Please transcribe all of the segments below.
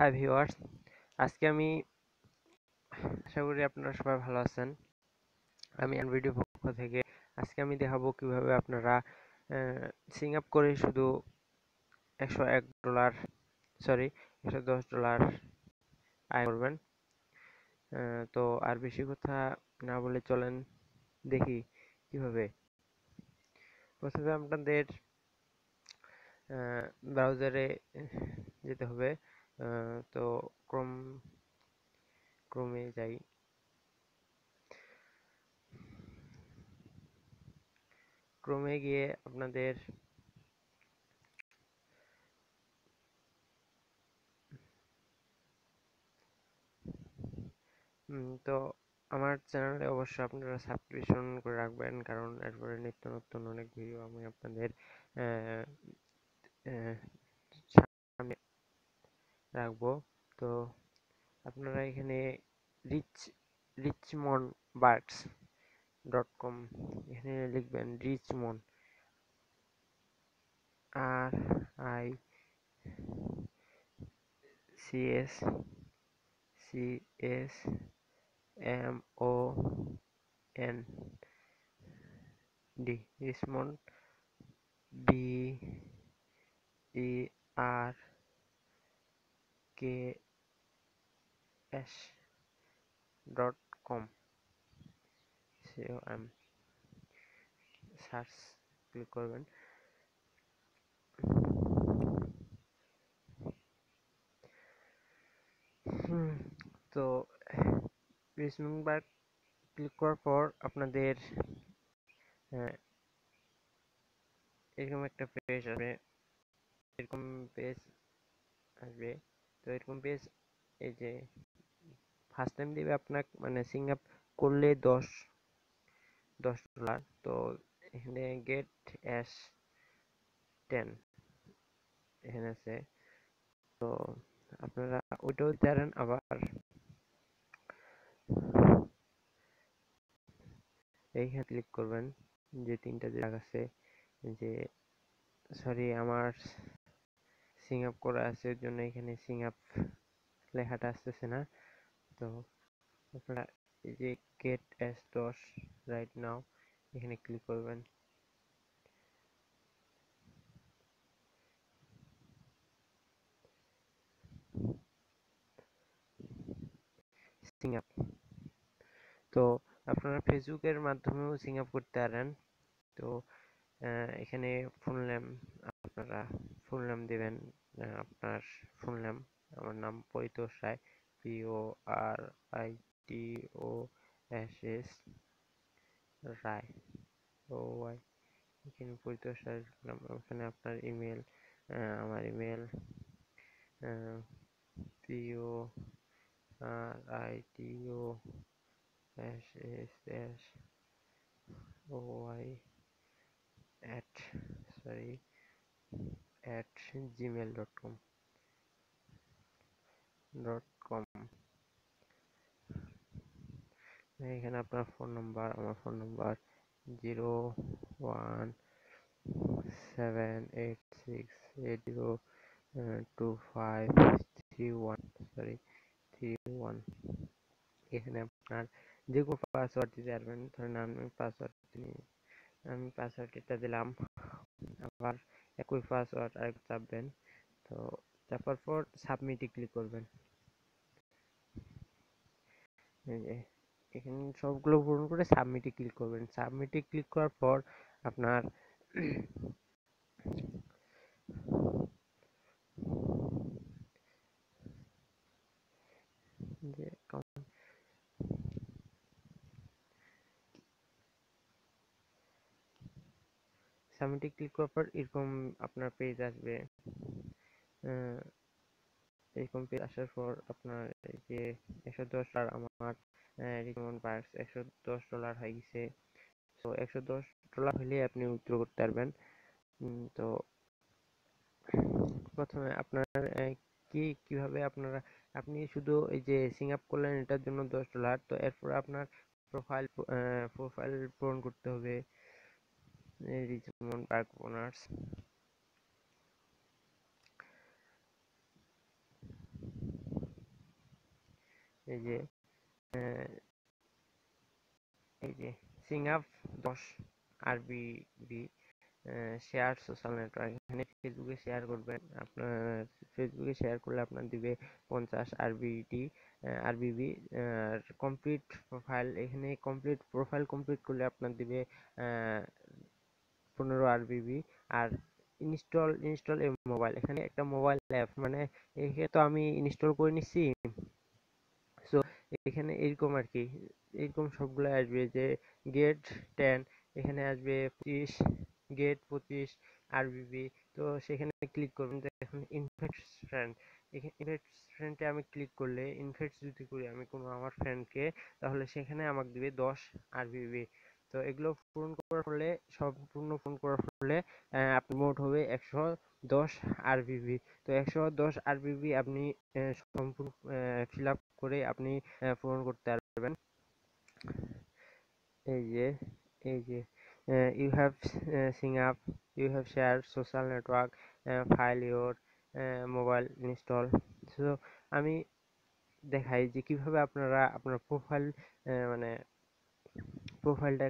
Hi viewers, আজকে আমি আশা করি আপনারা সবাই ভালো আছেন। আমি ভিডিও পক্ষ থেকে আজকে আমি দেখাবো কিভাবে আপনারা সিং আপ করে শুধু $101 $110 আয় করবেন। তো আর বেশি কথা না বলে চলেন দেখি কিভাবে। প্রথমে আপনাদের ব্রাউজারে যেতে হবে। তো ক্রোমে যাই। ক্রোমে গিয়ে আপনাদের তো আমার চ্যানেলে অবশ্যই আপনারা সাবস্ক্রিপশন করে রাখবেন, কারণ এরপরে নিত্য নতুন অনেক ভিডিও আমি আপনাদের আহ, আহ, সামনে রাখবো। তো আপনারা এখানে রিচ richmondbarks.com এখানে লিখবেন Richmond, RICHMOND, Richmond, BERKS.com search click করবেন। তো রিচমন্ড বার্গ ক্লিক করার পর আপনাদের এরকম একটা পেজ আসবে। এরকম পেজ আসবে তো এরকম পেজ এই যে ফার্স্ট টাইম দিবে আপনাকে, মানে সিং আপ করলে $10। তো এখানে গেট অ্যাশ 10 এখানে আছে। তো আপনারা ওইটাও দিতে পারেন, আবার এইখানে ক্লিক করবেন যে তিনটা যে দাগ আছে, যে আমার সিং আপ করা আছে এর জন্য এখানে সিং আপ লেখাটা আসতেছে না। তো আপনারা এই যে গেট অ্যাশ 10 রাইট নাও এখানে ক্লিক করবেন। সিং আপ, তো আপনারা ফেসবুকের মাধ্যমেও সিং আপ করতে পারেন। তো এখানে ফুল নেম, আপনারা ফুল নেম দিবেন। আপনার ফুল নেম, আমার নাম পরিতোষ রায়, PORITOSS রায়, OY। এখানে পরিতোষ রায় লিখলাম। ওখানে আপনার ইমেল, আমার ইমেল PORITOSSOY at gmail.com। এখানে আপনার ফোন নাম্বার, আমার ফোন নাম্বার 0176802531। এখানে আপনার যে কোনো পাসওয়ার্ড দিতে পারবেন। ধরেন আমি পাসওয়ার্ড এটা দিলাম, আবার একই পাসওয়ার্ড আরেকটা চাপবেন। তো চাপার পর সাবমিটে ক্লিক করবেন। এই যে এখানে সবগুলো পূরণ করে সাবমিটে ক্লিক করবেন। সাবমিটে ক্লিক করার পর আপনার যে সাবমিটে ক্লিক করার পর এরকম আপনার পেজ আসবে। এরকম পেজ আসার পর আপনার এই যে $110 আমার রিচমন্ড বার্গস $110 হয়ে গেছে। তো $110 হলে আপনি উইথড্র করতে পারবেন। তো প্রথমে আপনার কিভাবে আপনি শুধু এই যে সিং আপ করলেন এটার জন্য $10। তো এরপর আপনার প্রোফাইল পূরণ করতে হবে, রিচমন্ড বার্গ ওনার্স। এই যে এই যে সিংআপ 10 আরবিবি শেয়ার সোশ্যাল নেটওয়ার্ক। এখানে ফেসবুকে শেয়ার করবেন, আপনার ফেসবুকে শেয়ার করলে আপনার দিবে 50 আরবিবি। আর কমপ্লিট প্রোফাইল, এখানে কমপ্লিট প্রোফাইল কমপ্লিট করলে আপনার দিবে 15 আরবিবি। আর ইনস্টল এ মোবাইল, এখানে একটা মোবাইল অ্যাপ, মানে এখানে তো আমি ইনস্টল করে নিচ্ছি। সো এখানে এরকম আর কি, এরকম সবগুলো আসবে যে গেট 10, এখানে আসবে 25, গেট 25 আরবিবি। তো সেখানে ক্লিক করবেন, দেখুন ইনভাইট ফ্রেন্ড, এখানে ইনভাইট ফ্রেন্ডে আমি ক্লিক করলে, ইনভাইট যদি করি আমি কোনো আমার ফ্রেন্ডকে, তাহলে সেখানে আমাকে দিবে 10 আরবিবি। তো এগুলো পূরণ করার ফলে, সম্পূর্ণ পূরণ করার ফলে আপনার মোট হবে 110 আরবিবি। তো 110 আরবিবি আপনি সম্পূর্ণ ফিল আপ করে আপনি পূরণ করতে পারবেন। এই যে এই যে you have sign up, you have share social network file your mobile install. So আমি দেখাই যে কিভাবে আপনারা আপনার প্রোফাইল, মানে প্রোফাইলটা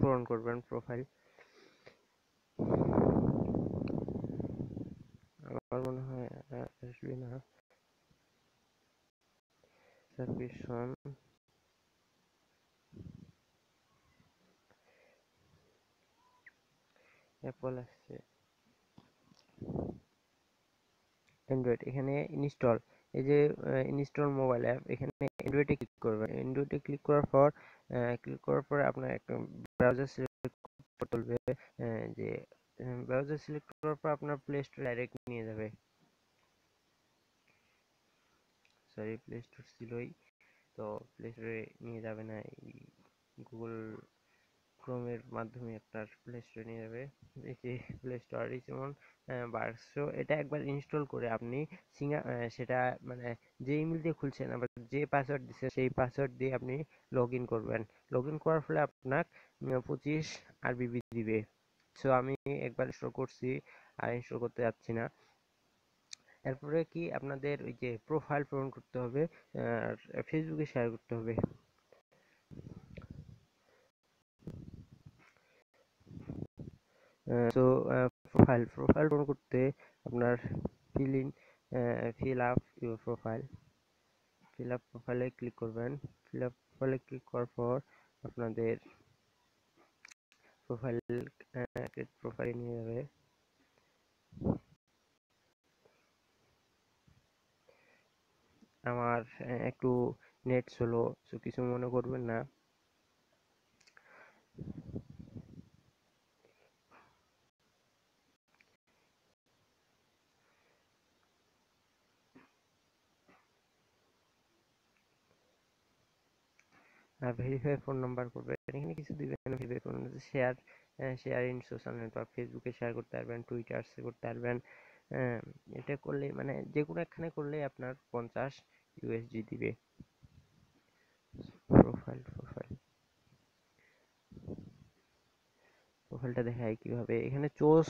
পূরণ করবেন। প্রোফাইল আমার মনে হয় আসবে না, সাবস্ক্রিপশন অ্যাপল আসছে, অ্যান্ড্রয়েড এখানে ইনস্টল, এই যে ইনস্টল মোবাইল অ্যাপ, এখানে অ্যান্ড্রয়েডে ক্লিক করবেন। অ্যান্ড্রয়েডে ক্লিক করার পর আপনার একটা ব্রাউজার সিলেক্ট করতে হবে। যে ব্রাউজার সিলেক্ট করার পর আপনার প্লে স্টোর ডাইরেক্ট নিয়ে যাবে। সরি, প্লে স্টোর ছিলই, তো প্লে স্টোরে নিয়ে যাবে না, এই গুগল ক্রোমের মাধ্যমে আপনার প্লে স্টোরে নিয়ে যাবে। এই যে প্লে স্টোর যেমন বাক্সো, এটা একবার ইনস্টল করে আপনি সেটা মানে যে ইমেল দিয়ে খুলছেন, আবার যে পাসওয়ার্ড দিচ্ছেন সেই পাসওয়ার্ড দিয়ে আপনি লগ ইন করবেন। লগ ইন করার ফলে আপনার 25 আরবিবি দিবে। সো আমি একবার ইনস্টল করছি, আর ইনস্টল করতে যাচ্ছি না। এরপরে কি আপনাদের ওই যে প্রোফাইল পূরণ করতে হবে, আর ফেসবুকে শেয়ার করতে হবে। সো প্রোফাইল পূরণ করতে আপনার fill in fill up your profile, fill up প্রোফাইলে ক্লিক করবেন। ফিল আপ প্রোফাইলে ক্লিক করার পর আপনাদের প্রোফাইল প্রোফাইলে নিয়ে যাবে। আমার একটু নেট স্লো, সো কিছু মনে করবেন না। ভেরিফাই ফোন নাম্বার করবেন, এখানে কিছু দিবেন না। Verify phone share, share in social network, ফেসবুকে শেয়ার করতে পারবেন, টুইটার্সে করতে পারবেন। এটা করলে মানে যে কোনো একখানে করলে আপনার 50 ইউএসডি দিবে। প্রোফাইলটা দেখায় কিভাবে, এখানে চোজ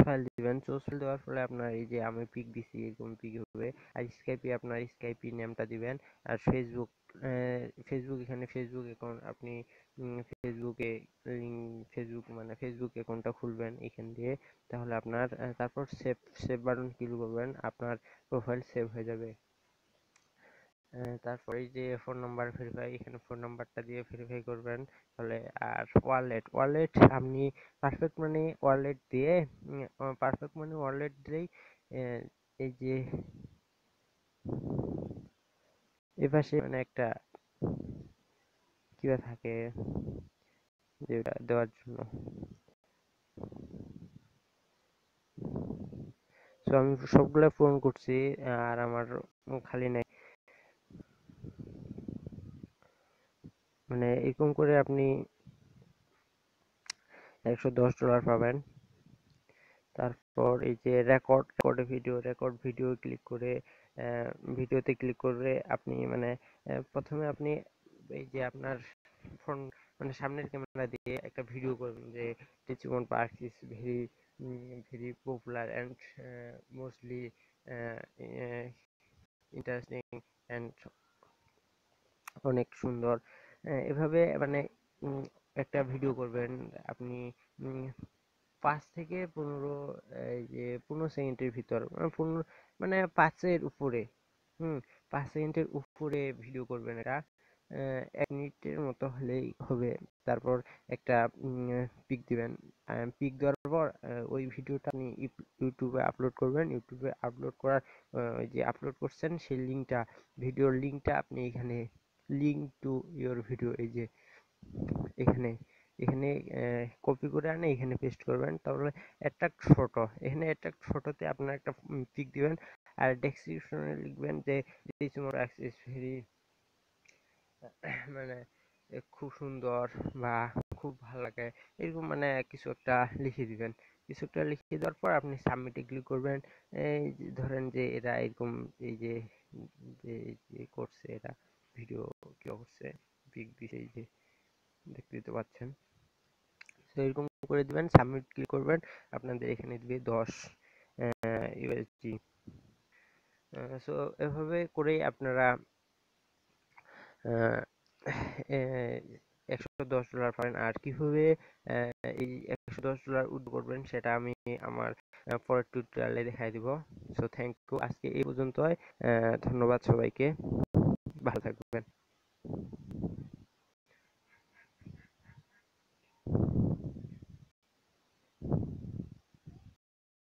ফাইল দিবেন। চোজ ফাইল দেওয়ার ফলে আপনার এই যে আমি পিক দিছি এরকম পিক হবে। আর স্কাইপে আপনার স্কাইপি নেমটা দিবেন। আর ফেসবুক এখানে ফেসবুক অ্যাকাউন্ট আপনি ফেসবুকে ফেসবুক মানে ফেসবুক অ্যাকাউন্টটা খুলবেন এখান দিয়ে। তাহলে আপনার তারপর সেভ বাটন ক্লিক করবেন, আপনার প্রোফাইল সেভ হয়ে যাবে। তারপরে এই যে ফোন নাম্বার ভেরিফাই, এখানে ফোন নাম্বারটা দিয়ে ভেরিফাই করবেন। তাহলে আর ওয়ালেট আপনি পারফেক্ট মানি ওয়ালেট দিলেই এই যে এপাশে মানে একটা কিবা থাকে যেটা দেওয়ার জন্য। তো আমি সবগুলা পূরণ করছি, আর আমার খালি নাই। মানে এরকম করে আপনি $110 পাবেন। তারপর এই যে রেকর্ড ভিডিও ক্লিক করে ভিডিওতে ক্লিক করে আপনি মানে প্রথমে আপনি এই যে আপনার ফোন মানে সামনের ক্যামেরা দিয়ে একটা ভিডিও করবেন যে টিচুমন park is very very popular and mostly interesting and অনেক সুন্দর। এভাবে মানে একটা ভিডিও করবেন আপনি 5 থেকে 15 এই যে 15 সেকেন্ডের ভিতর মানে 5-এর উপরে 5 সেকেন্ডের উপরে ভিডিও করবেন এটা 1 মিনিটের মতো হলেই হবে। তারপর একটা পিক দিবেন, পিক দেওয়ার পর ওই ভিডিওটা আপনি ইউটিউবে আপলোড করবেন। ইউটিউবে আপলোড করার ওই যে আপলোড করছেন সেই লিঙ্কটা, ভিডিওর লিঙ্কটা আপনি এখানে লিঙ্ক টু ইয়োর ভিডিও এই যে এখানে এখানে কপি করে আনে এখানে পেস্ট করবেন। তারপরে অ্যাট্রাক্ট ফটো, এখানে অ্যাট্রাক্ট ফটোতে আপনার একটা পিক দিবেন আর ডেসক্রিপশনে লিখবেন যে দিস মোর অ্যাক্সেস ভেরি মানে খুব সুন্দর বা খুব ভালো লাগে এরকম মানে কিছু একটা লিখে দিবেন। কিছু একটা লিখে দেওয়ার পর আপনি সাবমিটে ক্লিক করবেন। এই যে ধরেন যে এরা এরকম এই যে যে যে করছে এরা ভিডিও কেউ করছে পিক দিছে এই যে দেখতেই তো পাচ্ছেন। তো এরকম করে দিবেন, সাবমিট ক্লিক করবেন, আপনাদের এখানে দিবে 10 ইউএসডি। সো এভাবে করেই আপনারা আহ, $110 পাবেন। আর কিভাবে এই $110 উইথড্র করবেন সেটা আমি আমার পরের টিউটোরিয়ালে দেখাই দিব। সো থ্যাংক ইউ, আজকে এই পর্যন্তই। ধন্যবাদ সবাইকে, ভালো থাকবেন।